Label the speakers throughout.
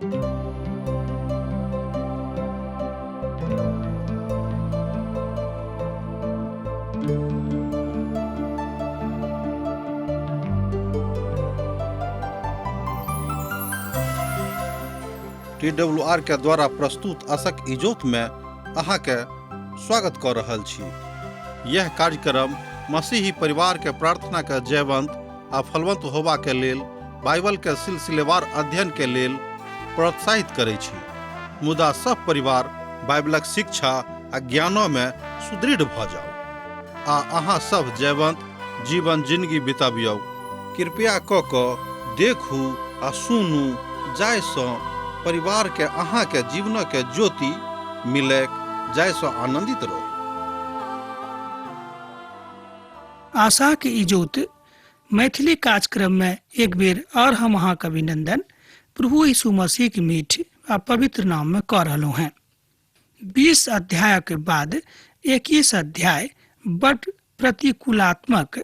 Speaker 1: TWR के द्वारा प्रस्तुत अशक इजोत में अहाँ के स्वागत कर रहल छी। यह कार्यक्रम मसीही परिवार के प्रार्थना के जयवंत आ फलवंत होबा के लेल बाइबल के सिलसिलेवार अध्ययन के लेल प्रोत्साहित करै छी। मुदा सब परिवार बाइबलक शिक्षा आ ज्ञानो में सुदृढ़ भ जाओ आ अहाँ सब जयवंत जीवन जिंदगी बिताबियौ। कृपया क देखू आ सुनू जायसँ परिवार के अहाँ के जीवन के ज्योति मिले, जायसँ आनंदित रहो।
Speaker 2: आशा के इजोत मैथिली कार्यक्रम में एक बेर और हम अहाँ के अभिनंदन प्रभु यीशु मसीह के मीठ आ पवित्र नाम में कर रहलो हैं। 20 अध्याय के बाद 21 अध्याय बड़ प्रतिकूलात्मक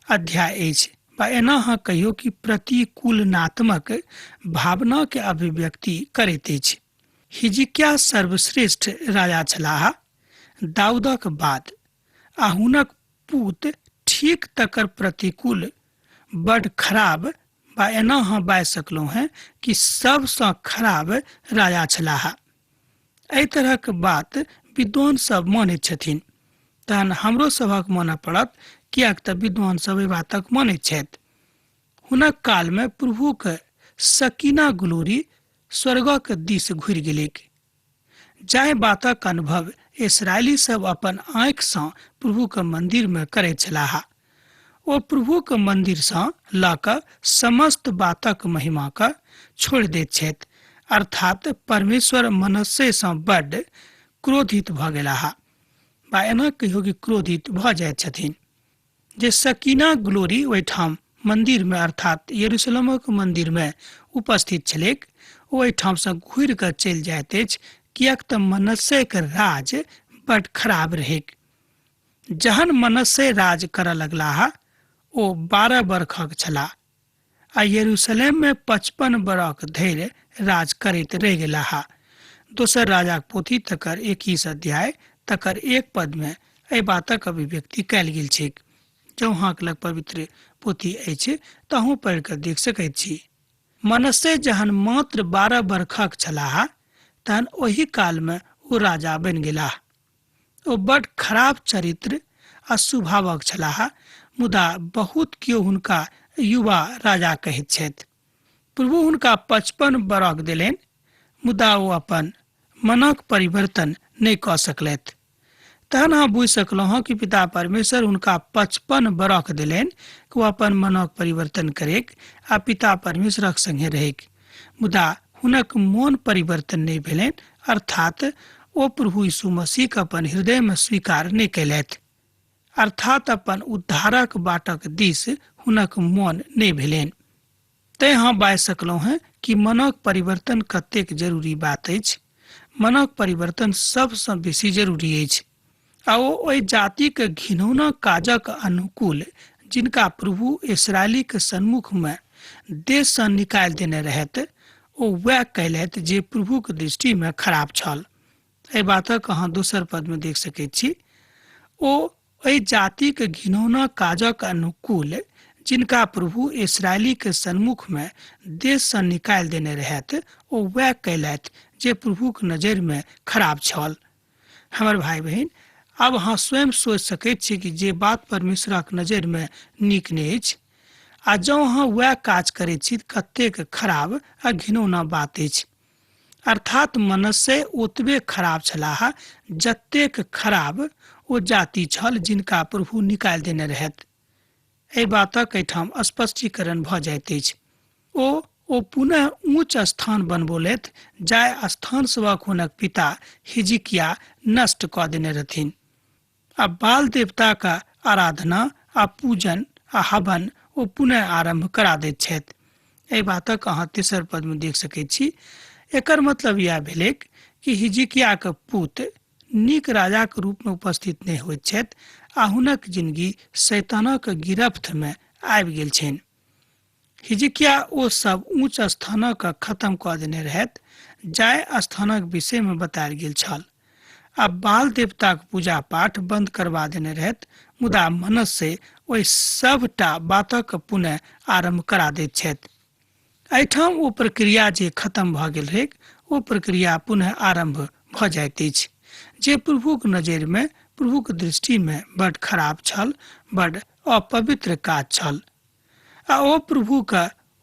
Speaker 2: अध्याय अछि। एना हाँ कहियो कि प्रतिकूलनात्मक भावना के अभिव्यक्ति करैत अछि। हिजकिय्याह सर्वश्रेष्ठ राजा छलाह दाऊदक बाद, आ हुनक पूत ठीक तकर प्रतिकूल बड़ खराब एना हाँ बाजि सकलहुँ हैं कि सबसँ खराब राजा छलाह। एहि तरहक बात विद्वान सब मानैत छथिन, तहन हमरो सभक मानय पड़त, किएक तऽ विद्वान सब एहि बातक मानैत छथि। हुनक काल में प्रभु के सकीना ग्लोरी स्वर्गक दिस घुरि गेलैक। जाहि बातक अनुभव इस्राएली सब अपन आँखि सँ प्रभु के मंदिर में करैत छलाह, ओ प्रभु के मंदिर सँ लऽ कऽ समस्त बातक महिमा के छोड़ि दैत छथि, अर्थात परमेश्वर मनुष्य सँ बड्ड क्रोधित भऽ गेलाह। एना कहियो कि क्रोधित भऽ जाइत छथिन। जे सकीना ग्लोरी ओहिठाम मंदिर में अर्थात यरूशलेमक मंदिर में उपस्थित छलैक, ओहिठाम से घुरि कऽ चलि जाइत अछि, किएक तऽ मनुष्य के राज बड़ खराब रहेक। जहन मनुष्य राज करऽ लगलाह, ओ 12 बरखक छलाह आ यरूशलेम में 55 बरख धरि राज करैत रहि गेलाह। दोसर राजाक पोथी तकर 21 अध्याय तकर 1 पद में एहि बातक अभिव्यक्ति कयल गेल छैक। जँ अहाँक लग पवित्र पोथी अछि तऽ अहूँ पढ़ि कऽ देख सकैत छी। मनुष्य जहन मात्र 12 बरखक छलाह, तहन ओहि काल में ओ राजा बनि गेलाह। ओ बड़ खराब चरित्र आ स्वभावक छलाह, मुदा बहुत केओ हुनका युवा राजा कहैत छथि। प्रभु हुनका 55 बरख देलनि, मुदा ओ अपन मनक परिवर्तन नहि कऽ सकलथि। तहन अहाँ बुझि सकलहुँ हँ कि पिता परमेश्वर हुनका 55 बरख देलनि कि ओ अपन मनक परिवर्तन करेक आ पिता परमेश्वरक संगे रहेक, मुदा हुनक मोन परिवर्तन नहि भेलनि, अर्थात ओ प्रभु यीशु मसीह के अपन हृदय में स्वीकार नहि कयलथि, अर्थात अपन उद्धारक बाटक दिस हुनक मोन नहि भेलनि। तैं हम बाजि सकलहुँ हैं कि मनक परिवर्तन कतेक जरूरी बात अछि। मनक परिवर्तन सबसँ बेसी जरूरी अछि। आ ओ ओहि जाति के घिनौना काजक अनुकूल जिनका प्रभु इस्राएली के सन्मुख में देश सँ निकालि देने रहथि, ओ वएह कयलथि जे प्रभु के दृष्टि में खराब छल। एहि बातक अहाँ दोसर पद में देख सकैत छी। ओ ओहि जाति के घिनौना काजक अनुकूल जिनका प्रभु इस्राएली के सन्मुख में देश सँ निकालि देने रहथि, ओ वएह कयलथि जे प्रभु के नजर में खराब छल। हमर भाई बहिन, अब अहाँ स्वयं सोच सकैत छी कि जे बात परमेश्वरक नजर में नीक नहि अछि, आ जँ अहाँ वएह काज करैत छी कतेक खराब आ घिनौना बात अछि। अर्थात मनुष्य ओतबे खराब छलाह जतेक खराब ओ जाति छल जिनका प्रभु निकालि देने रहथि। एहि बातक एहिठाम स्पष्टीकरण भऽ जाइत अछि। ओ पुनः ऊंच स्थान बनबौलथि, जाहि स्थान सभक हुनक पिता हिजकिय्याह नष्ट कऽ देने रहथिन। आ बाल देवता का आराधना आ पूजन आ हवन ओ पुनः आरंभ करा दैत छथि। एहि बातक अहाँ तेसर पद में देख सकैत छी। एकर मतलब यह भेलै कि हिजकिय्याह के पुत नीक राजा के रूप में उपस्थित नहि होइत छथि आ हुनक जिंदगी शैतानक गिरफ्त में आबि गेल छनि। हिजकिया ओ सब ऊंच स्थानक खत्म कऽ देने रहैत जाय स्थानक विषय में बतायल गेल छल। अब बाल देवताक पूजा पाठ बंद करवा देने रहैत, मुदा मनुष्य ओहि सबटा बातक पुनः आरंभ करा दैत छथि। एहिठाम ओ प्रक्रिया जे खत्म भऽ गेल रहै, ओ प्रक्रिया पुनः आरंभ भऽ जाइत अछि, जे प्रभुक नजरि में, प्रभुक दृष्टि में बड़ खराब छल, बड़ अपवित्र काज छल। आ ओ प्रभुक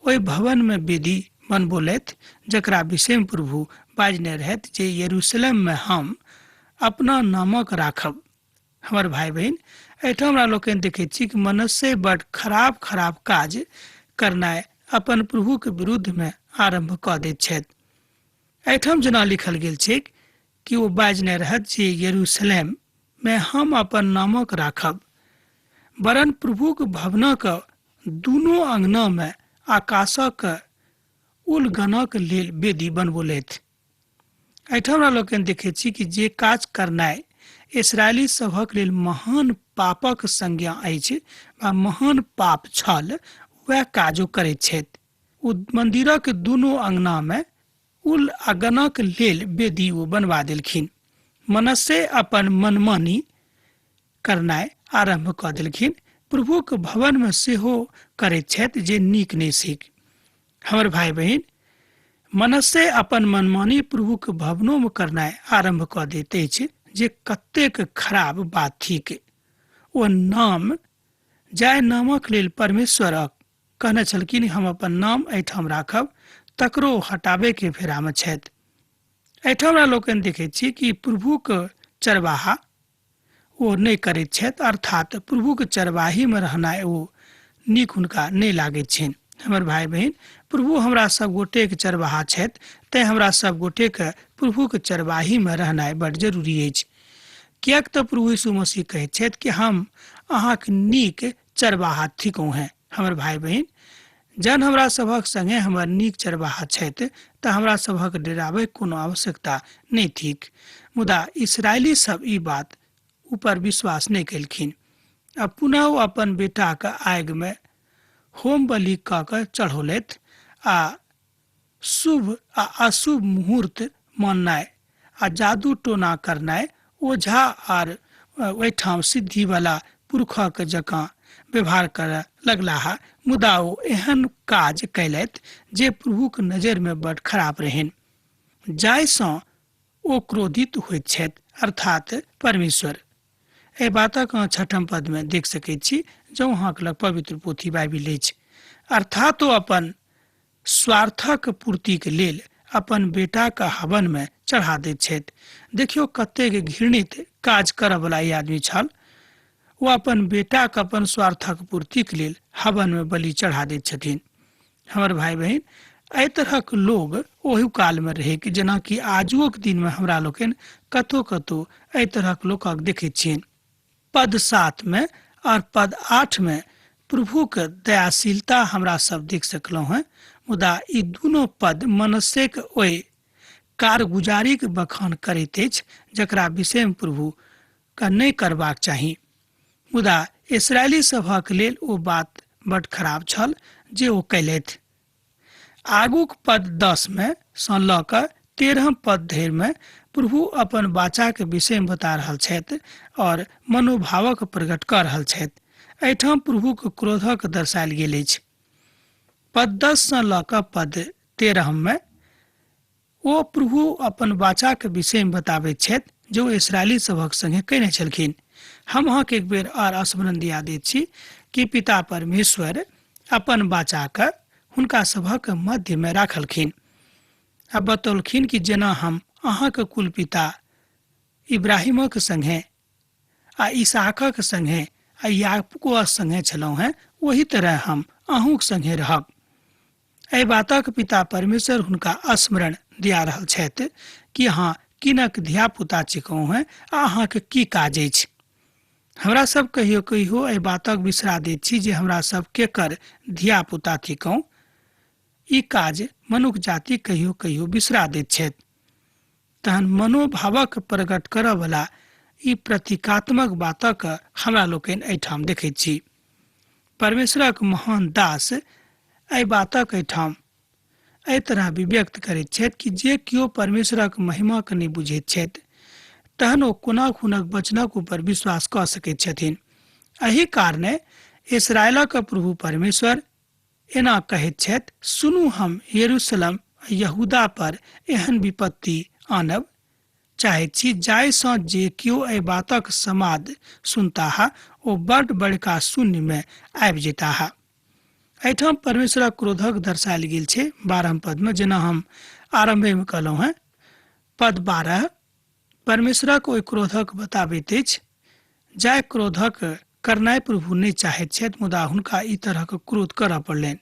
Speaker 2: ओहि भवन में वेदी बनबोलैथ जकरा विषय में प्रभु बाजने रहैत जे यरूशलेम में हम अपना नामक राखब। हमर भाई बहन, एहिठाम हमरा लोकनि देखैत छी कि मनुष्य बड़ खराब खराब काज करनाइ अपन प्रभु के विरुद्ध में आरंभ कऽ दैत छथि। एहिठाम जेना लिखल गेल छै कि ओ बाजने रहत जे यरूशलेम में हम अपन नामक राखब, वरन प्रभुक भवनक दुनू अंगना में आकाशक उलगनक लेल वेदी बनबोलैथ। एहिठाम हमरा लोकनि देखैत छी कि जे काज करनाइ इस्राएली सभक लेल महान पापक संज्ञा अछि वा महान पाप छल, वह काजो करैत छथि। ओ मंदिरक दुनू अंगना में उल अगनक लेल वेदी ओ बनवा देलखिन। मनुष्य अपन मनमानी करनाइ आरंभ कऽ देलखिन, प्रभुक भवन में सेहो करैत छथि जे नीक नहि सीख। हमर भाई बहन, मनुष्य अपन मनमानी प्रभुक भवनों में करनाइ आरंभ कऽ दैत अछि, जे कतेक खराब बात थिक। ओ नाम जाय नामक लेल परमेश्वर कहने छलखिन हम अपन नाम एहिठाम राखब, तकरो हटाबे के फेरा में छथि। एहिठाम हमरा लोकनि देखैत छी कि प्रभुक चरवाहा ओ नहि करैत छथि, अर्थात प्रभुक चरवाही में रहनाइ ओ नीक हुनका नहि लागैत छनि। हमर भाई बहन, प्रभु हमरा सब गोटे के चरवाहा छथि, तैं हमरा सब गोटे के प्रभु के चरवाही में रहनाइ बड़ जरूरी अछि। कियाक तऽ प्रभु यीशु मसीह कहैत छथि कि हम अहाँके नीक चरवाहा थिकहुँ हैं। हमर भाई बहन, जन हमरा सभक संगे हमर नीक चरवाहा छथि तऽ हमरा सभक डराबै कोनो आवश्यकता नहि थिक। मुदा इस्राएली सब ई बात ऊपर विश्वास नहीं केलखिन। अब पुनः ओ अपन बेटा के आगि में होम बलि कऽ के चढ़ौलैथ आ शुभ आ अशुभ मुहूर्त माननाइ आ जादू टोना करनाइ, ओझा आर ओहिठाम सिद्धि वाला पुरखक जकाँ व्यवहार करय लगलाह। मुदा ओ एहन काज कैलैथ जे प्रभुक नजर में बड़ खराब रहनि, जाहिसँ ओ क्रोधित होइत छथि, अर्थात परमेश्वर। एहि बातक 6 पद में देख सकैत छी, जँ अहाँके लग पवित्र पोथी बाइबिल अछि। अर्थात ओ अपन स्वार्थक पूर्ति के लेल अपन बेटा के हवन में चढ़ा दैत छथि। देखियो कतेक घृणित काज करय वाला ई आदमी छल। वो अपन बेटा के अपन स्वार्थक पूर्ति के लेल हवन में बलि चढ़ा दैत छथिन। हमर भाई बहन, एहि तरहक लोग ओहि काल में रहे कि जेना कि आजुक दिन में हमरा लोकनि कतौ कतौ एहि तरहक लोकक देखैत छियनि। पद 7 में और पद 8 में प्रभु के दयाशीलता हमरा सब देख सकलहुं हैं। मुदा ई दुनू पद मनुष्य के ओहि कारगुजारी के बखान करैत अछि जकरा विषय में प्रभु का नहीं करबाक चाही। मुदा इस्राएली सभक लेल ओ बात बड़ खराब छल जे ओ कैलैथ। आगूक पद 10 में सँ लऽ कऽ 13 पद धरि में प्रभु अपन वाचा के विषय में बता रहल छथि और मनोभावक प्रकट कऽ रहल छथि। एहिठाम प्रभु के क्रोधक दर्शायल गेल अछि। पद 10 सँ लऽ कऽ पद 13 में ओ प्रभु अपन वाचा के विषय में बताबैत छथि जो इस्राएली सभक संगे कयने छलखिन। हम अहाँके एक बेर और स्मरण दिया दैत छी कि पिता परमेश्वर अपन वाचा के हुनका सभक मध्य में राखलखिन आ बतौलखिन कि जेना हम अहाँके कुल पिता इब्राहिमक संगे आ इसहाकक संगे आ याकूबक संगे छलहुँ हैं, वही तरह हम अहूँक संगे रहब। एहि बातक पिता परमेश्वर हुनका स्मरण दिया रहल छथि कि अहाँ किनक धिया पुता चिकहुँ हैं आ अहाँके की काज अछि। हमरा सब कहियो कहियो एहि बातक बिसरा दैत छी जे हमरा सब केकर धिया पुता थिकहुँ। ई काज मनुष्य जाति कहियो कहियो बिसरा दैत छथि। तहन मनोभावक प्रकट करय वाला ई प्रतीकात्मक बातक हमरा लोकनि एहिठाम देखैत छी। परमेश्वरक महान दास एहि बातक एहिठाम एहि तरह अभिव्यक्त करैत छथि कि जे केओ परमेश्वरक महिमाके नहि बुझैत छथि तहन ओ कोना हुनक वचनक ऊपर विश्वास कऽ सकैत छथिन। एहि कारणे इस्राएलक प्रभु परमेश्वर एना कहैत छथि, सुनू, हम यरूशलेम यहूदा पर एहन विपत्ति आनब चाहैत छी जाहिसँ जे केओ एहि बातक समाद सुनताह ओ बड्ड बड़का शून्यमे आबि जेताह। एहिठाम परमेश्वरक क्रोधक दर्शायल गेल छै 12 पदमे, जेना हम आरंभेमे कहलहुँ हैं। पद 12 परमेश्वरक ओहि क्रोधक बताबैत अछि जाहि क्रोधक करनाइ प्रभु नहि चाहैत छथि, मुदा हुनका ई तरहक क्रोध करऽ पड़लनि।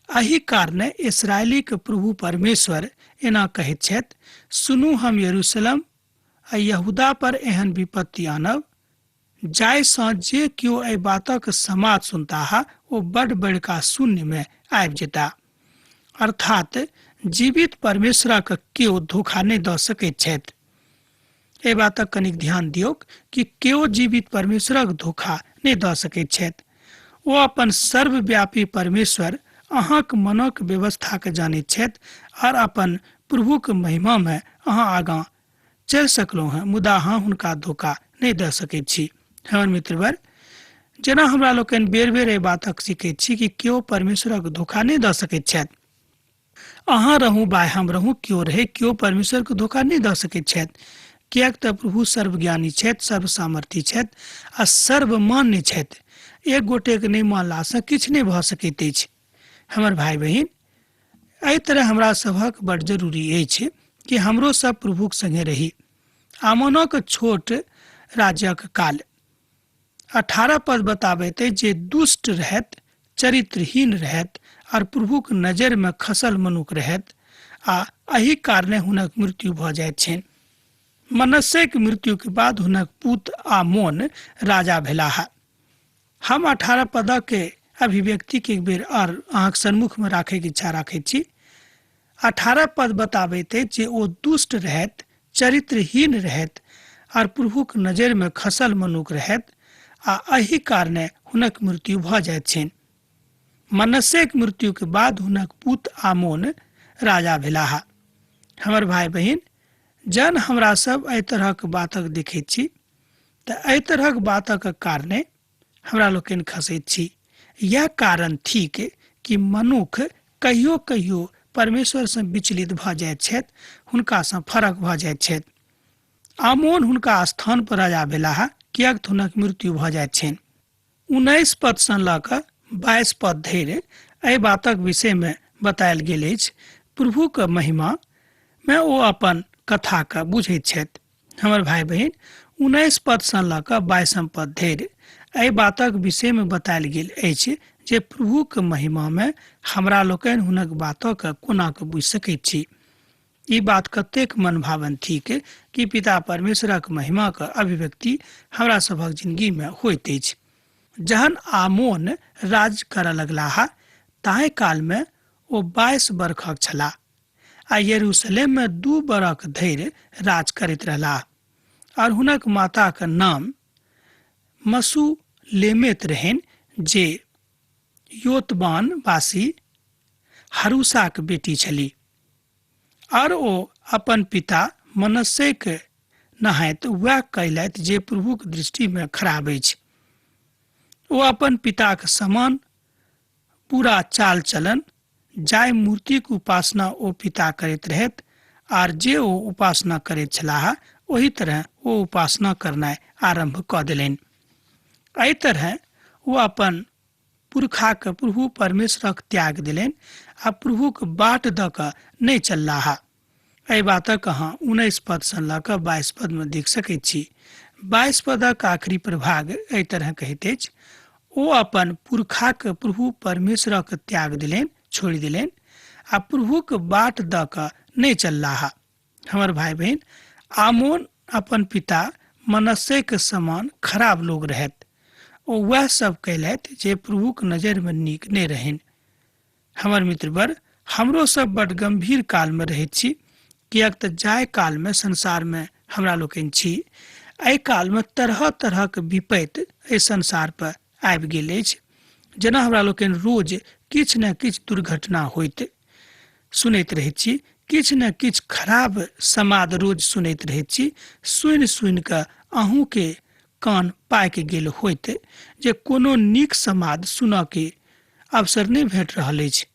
Speaker 2: एहि कारणे इस्राएलीक प्रभु परमेश्वर एना कहैत छथि, सुनू, हम यरूशलेम आ यहूदा पर एहन विपत्ति आनब जाहिसँ जे केओ एहि बातक समाद सुनताह ओ बड्ड बड़का शून्यमे आबि जेताह। अर्थात जीवित परमेश्वरक केओ धोखा नहि दऽ सकैत छथि। एहि बातक कनिक ध्यान दियौ कि केओ जीवित परमेश्वरक धोखा नहि दऽ सकैत छथि। ओ अपन सर्वव्यापी परमेश्वर अहाँक मनक व्यवस्थाके जानैत छथि और अपन प्रभुक महिमामे अहाँ आगाँ चलि सकलहुँ हैं, मुदा अहाँ हुनका धोखा नहि दऽ सकैत छी। हमर मित्रवर, जेना हमरा लोकनि बेर बेर एहि बातक सीखैत छी कि केओ परमेश्वरक धोखा नहि दऽ सकैत छथि। अहाँ रहू बाय हम रहू, केओ रहे केओ परमेश्वरके धोखा नहि दऽ सकैत छथि, किएक तऽ प्रभु सर्वज्ञानी छथि, सर्वसामर्थी छथि आ सर्वमान्य छथि। एक गोटेके नहि मानलासँ किछु नहि भऽ सकैत अछि। हमर भाई बहिन, एहि तरह हमरा सभक बड़ जरूरी अछि कि हमरो सब प्रभुक संगे रही। आमोनक छोट राज्यक काल 18 पद बताबैत अछि जे दुष्ट रहत, चरित्रहीन रहत और प्रभुक नजरिमे खसल मनुख रहत आ एहि कारणे हुनक मृत्यु भऽ जाइत छनि। मनस्सेक मृत्यु के बाद हुनक पुत्र आमोन राजा भेलाह। हम 18 पदक के अभिव्यक्ति के एक बेर और अहाँक सन्मुख में राखे के इच्छा राखैत छी। 18 पद बताबैत अछि जे ओ दुष्ट रहत, चरित्रहीन रहत और प्रभुक नजर में खसल मनुख रहत आ एहि कारणे हुनक मृत्यु भऽ जाइत छनि। मनस्सेक मृत्यु के बाद हुनक पुत्र आमोन राजा भेलाह। हमर भाई बहिन, जन हमरा सब एहि तरहक बातक देखैत छी तऽ एहि तरहक बातक कारणे हमरा लोकनि खसैत छी। यह कारण थिक कि मनुख कहियो कहियो परमेश्वर से विचलित भऽ जाइत छथि, हुनकासँ फरक भऽ जाइत छथि। आमोन हुनका स्थान पर राजा भेलाह, किएक तऽ हुनक मृत्यु भऽ जाइत छनि। 19 पद सँ लऽ कऽ 22 पद धरि एहि बातक विषयमे बतायल गेल अछि। प्रभुक महिमा में ओ अपन कथा के बुझैत छथि। हमर भाई बहिन, 19 पद सँ लऽ कऽ 22 पद धरि एहि बातक विषय में बतायल गेल अछि जे प्रभुक महिमा में हमरा लोकनि हुनक बातक कोना के बुझि सकैत छी। ई बात कतेक मन भावन थिक कि पिता परमेश्वरक महिमा के अभिव्यक्ति हमरा सभक जिंदगी में होइत अछि। जहन आमोन राज करऽ लगलाह ताहि काल में ओ 22 बरखक छलाह आ यरूशलेम में 2 बरख धरि राज करैत रहलाह। और हुनक माता के नाम मसूलेमेत रहनि जे योतबान वासी हरुसा के बेटी छलीह। और ओ अपन पिता मनस्से के नहाइत वह कयलथि जे प्रभुक दृष्टि में खराब अछि। ओ अपन पिता के समान पूरा चाल चलन, जाहि मूर्तिक उपासना ओ पिता करैत रहथि आर जे ओ उपासना करैत छलाह ओही तरह ओ उपासना करनाइ आरंभ कऽ देलनि। एहि तरह ओ अपन पुरखा के प्रभु परमेश्वरक त्याग देलनि आ प्रभुक बाट दऽ कऽ नहि चललाह। एहि बातक अहाँ 19 पद सँ लऽ कऽ 22 पद में देख सकैत छी। 22 पदक आखिरी प्रभाग एहि तरह कहैत अछि, ओ अपन पुरखा के प्रभु परमेश्वरक त्याग देलनि, छोड़ि देलनि आ प्रभुक बाट दऽ कऽ नहि चललाह। हमर भाई बहिन, आमोन अपन पिता मनस्से के समान खराब लोग रहत। ओ वह सब कयलथि जे प्रभुक नजर में नीक नहि रहनि। हमर मित्रवर, हमरो सब बड़ गंभीर काल में रहैत छी, किएक तऽ जाहि काल में संसार में हमरा लोकनि छी, एहि काल में तरह तरह के विपत्ति एहि संसार पर आबि गेल अछि। जेना हमरा लोकनि रोज किछु न किछु दुर्घटना होइत सुनैत रहैत छी, किछु न किछु खराब समाद रोज सुनैत रहैत छी। सुनि सुनि कऽ अहूँके कान पाकि गेल होइत जे कोनो नीक समाद सुनयके अवसर नहि भेट रहल अछि।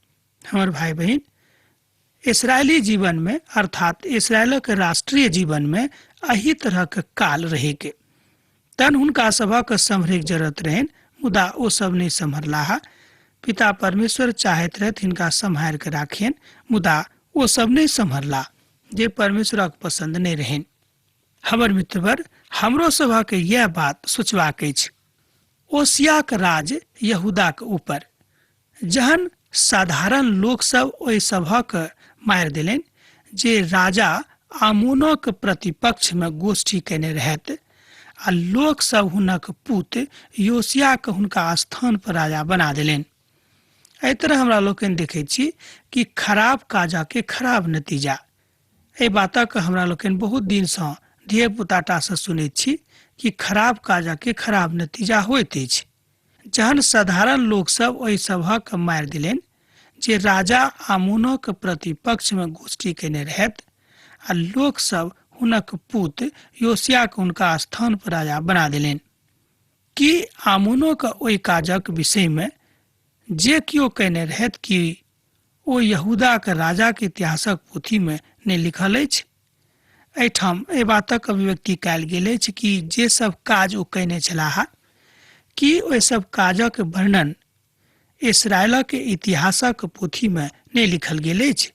Speaker 2: हमर भाई बहन, इसराइली जीवन में अर्थात इसराइलक राष्ट्रीय जीवन में एही तरह के काल रहेके तन हुनका सभक सम्हरैके जरूरत रहन, मुदा ओ सब नहीं सम्हरलाहा। पिता परमेश्वर चाहैत रहथि हिनका सम्हारि के राखियन, मुदा ओ सब नहीं सम्हरला, जे परमेश्वरक पसंद नहीं रहन। हमर मित्रवर, हमरो सभक यह बात सोचबाक अछि। ओसियाक राज यहूदाक ऊपर जहन साधारण लोक सब ओहि सभक मारि देलनि जे राजा आमोनक प्रतिपक्ष में गोष्ठी केने रहथि, आ लोक सब हुनक पुत योसिया के हुनका स्थान पर राजा बना देलनि। एहि तरह हमरा लोकनि देखै छी कि खराब काजा के खराब नतीजा। एहि बातक हमरा लोकनि बहुत दिन से धिया पुताटा से सुनैत छी कि खराब काजा के खराब नतीजा होइत अछि। जहन साधारण लोक सब ओहि सभक मारि देलनि जे राजा आमोनक प्रतिपक्ष में गोष्ठी केने रहथि, आ लोक सब हुनक पुत योसिया के हुनका स्थान पर राजा बना देलनि। कि आमोनक ओहि काजक विषय में जे कियो कहने रहथि कि ओ यहूदा के राजा के इतिहासक पोथी में नहीं लिखल अछि। एहिठाम एहि बातक अभिव्यक्ति कयल गेल अछि कि जे सब काज ओ कयने छलाह, कि ओहि सब काजक वर्णन इसराइलक इतिहासक पोथी में नहीं लिखल गेल अछि।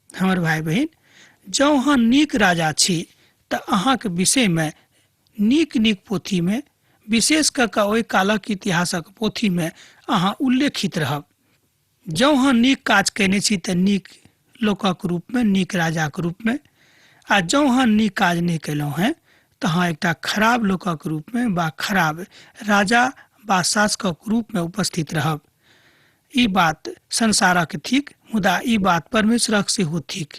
Speaker 2: हमर भाई बहन, जँ अहाँ नीक राजा छी तऽ अहाँके विषय में नीक नीक पोथी में, विशेष कऽ कऽ ओहि कालक इतिहासक पोथी में अहाँ उल्लेखित रहब। जँ अहाँ नीक काज कयने छी तऽ नीक लोकक रूप में, नीक राजाक रूप में, आ जँ अहाँ नीक काज नहीं केलहुँ हैं तऽ अहाँ एकटा खराब लोकक रूप में वा खराब राजा वा शासकक रूप में उपस्थित रहब। ई बात संसारक थिक, मुदा ई बात परमेश्वरक सेहो थिक।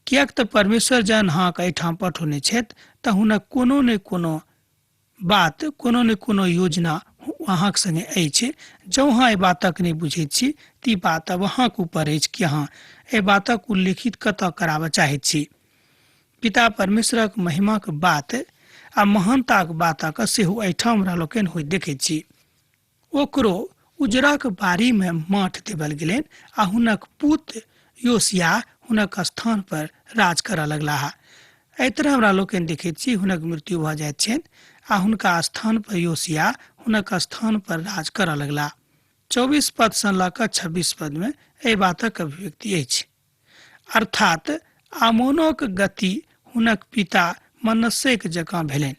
Speaker 2: किएक तऽ परमेश्वर जहन अहाँके एहिठाम पठौने छथि तऽ हुनक कोनो ने कोनो बात, कोनो ने कोनो योजना अहाँके संगे अछि। जँ अहाँ एहि बातक नहीं बुझैत छी तऽ ई बात अब अहाँके ऊपर अछि कि अहाँ एहि बातक उल्लेखित कतऽ कराबऽ चाहैत छी। पिता परमेश्वरक महिमाक बात आ महानताक बातक सेहो एहिठाम हमरा लोकनि होइत देखैत छी। ओकरो उजरक बारी में माठ देवल गेलनि, आ हुनक पुत योसिया हुनक स्थान पर राज करऽ लगलाह। एहि तरह हमरा लोकनि देखैत छी हुनक मृत्यु भऽ जाइत छनि, आ हुनका स्थान पर योसिया हुनक स्थान पर राज करऽ लगला। 24 पद से लऽ कऽ 26 पद में एहि बातक अभिव्यक्ति अछि। अर्थात आमोनक गति हुनक पिता मनस्सेक जकाँ भेलनि,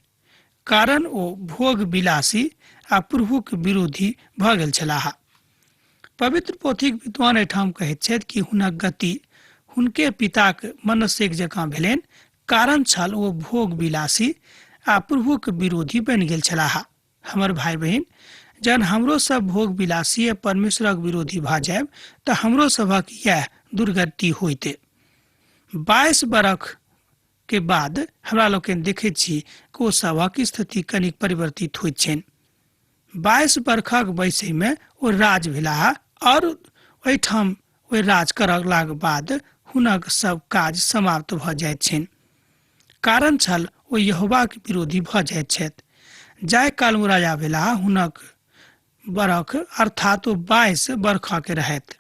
Speaker 2: कारण ओ भोग विलासी आ प्रभुक विरोधी भऽ गेल छलाह। पवित्र पोथीक विद्वान एहिठाम कहैत छथि कि हुनक गति हुनके पिताक मनस्सेक जकाँ भेलनि, कारण छल ओ भोग विलासी आ प्रभुक विरोधी बनि गेल छलाह। हमर भाई बहन, जहन हमरो सब भोग विलासी आ परमेश्वरक विरोधी भऽ जायब तऽ हमरो सभक यह दुर्गति होइते। 22 बरख के बाद हमरा लोकनि देखैत छी कि ओ सभक स्थिति कनिक परिवर्तित होइत छनि। 22 बरखक वयसे में ओ राज भेलाह, और ओहिठाम ओ राज करलाक बाद हुनक सब काज समाप्त भऽ जाइत छनि। कारण छल ओ यहोवाक विरोधी भऽ जाइत छथि। जाय काल ओ राजा भेलाह, हुनक बरख अर्थात ओ 22 बरखक रहथि।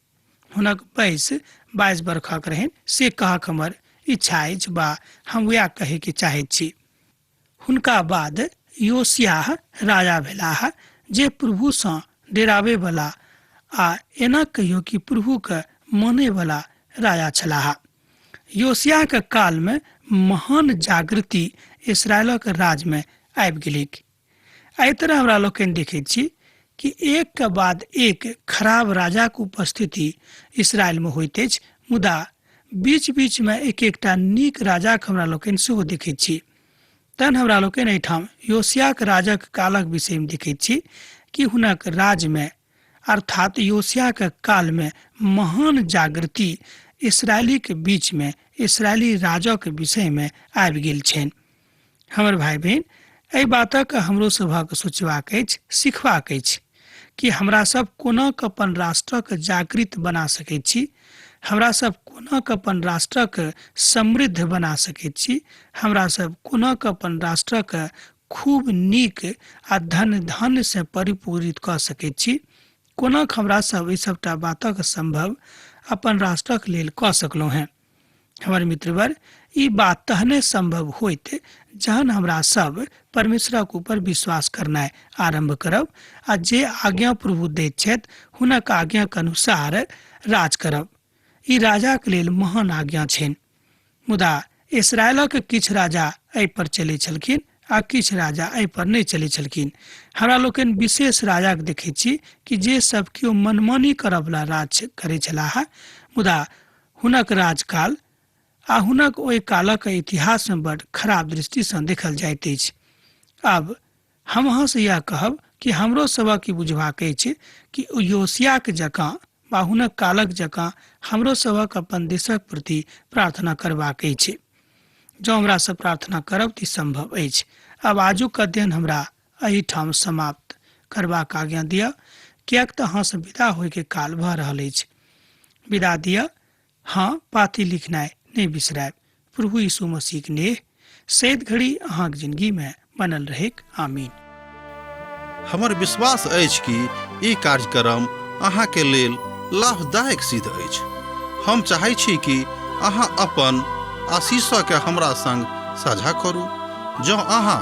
Speaker 2: हुनक वयस 22 बरखक रहनि, से कहक हमर इच्छा अछि, वा हम वएह कहैके चाहैत छी। हुनका बाद योसिया राजा भेलाह, जे प्रभु सँ डेराबे वाला आ एना कहियो कि प्रभु के माने वाला राजा छलाह। योसिया के काल में महान जागृति इसराइलक राज में आबि गेलिक। एहि तरह हमरा लोकनि देखैत छी कि एक के बाद एक खराब राजा के उपस्थिति इसराइल में होइत अछि, मुदा बीच बीच में एक एकटा नीक राजा के हमरा लोकनि सेहो देखैत छी। तहन हमरा लोकनि एहिठाम योसिया के राजक कालक विषय में देखैत छी कि हुनक राज में अर्थात योसिया के काल में महान जागृति इसराइली के बीच में इसराइली राजा के विषय में आबि गेल छनि। हमर भाई बहन, एहि बातक हमरो सभक सोचबाक अछि, सिखबाक अछि कि हमरा सब कोनाक अपन राष्ट्रक जागृत बना सकैत छी, हमरा सब कोनाक अपन राष्ट्रक समृद्ध बना सकैत छी, हमरा सब कोनाक अपन राष्ट्रक खूब नीक आ धन से परिपूरित कऽ सकैत छी, कोनाक हमरा सब ई सबटा बातक संभव अपन राष्ट्रक लेल कऽ सकलहुँ हैं। हमर मित्रवर, ई बात तहने संभव होइत जहन हमरा सब परमेश्वरक ऊपर विश्वास करनाइ आरंभ करब आ जे आज्ञा प्रभु दैत छथि हुनक आज्ञाक अनुसार राज करब। ई राजाक लेल महान आज्ञा छनि। मुदा इस्राएलक किछु राजा एहि पर चलै छलखिन आ किछु राजा एहि पर नहि चलै छलखिन। हमरा लोकनि विशेष राजाक देखैत छी कि जे सब केओ मनमानी करबला राज करैत छलाह, मुदा हुनक राजकाल आ हुनक ओहि कालक इतिहास में बड़ खराब दृष्टि सँ देखल जाइत अछि। अब हम अहाँ से यह कहब कि हमरो सबक ई बुझबाक अछि कि योशियाक जकाँ वा हुनक कालक जकाँ हमरो सबक अपन देशक प्रति प्रार्थना करबाक अछि। जँ हमरा सब प्रार्थना करब तऽ संभव अछि। अब आजुक अध्ययन हमरा एहिठाम समाप्त करबाक आज्ञा दिअ, किएक तऽ अहाँ से विदा होयके काल भऽ रहल अछि। विदा दिअ, हाँ, पाती लिखनाइ नहीं बिसरायब। प्रभु यीशु मसीह के नेह सैद घड़ी अहाँक जिंदगी में बनल रहेक। आमीन।
Speaker 1: हमर विश्वास अछि कि ई कार्यक्रम अहाँके लेल लाभदायक सिद्ध अछि। हम चाहै छी कि अहाँ अपन आशीषके हमरा संग साझा करू। जँ अहाँ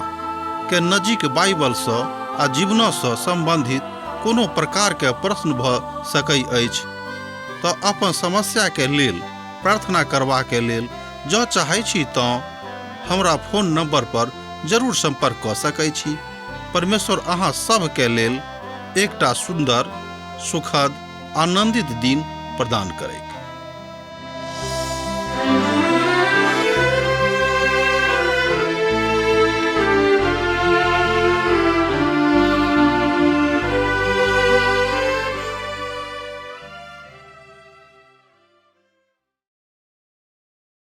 Speaker 1: के नजीक बाइबल सँ आ जीवनसँ संबंधित कोनो प्रकारके प्रश्न भऽ सकै अछि तऽ अपन समस्याके लेल प्रार्थना करबाके लेल जँ चाहै छी तऽ हमरा फोन नंबर पर जरूर संपर्क कऽ सकै छी। परमेश्वर अहाँ सबके लेल एकटा सुंदर, सुखद, आनंदित दिन प्रदान करै।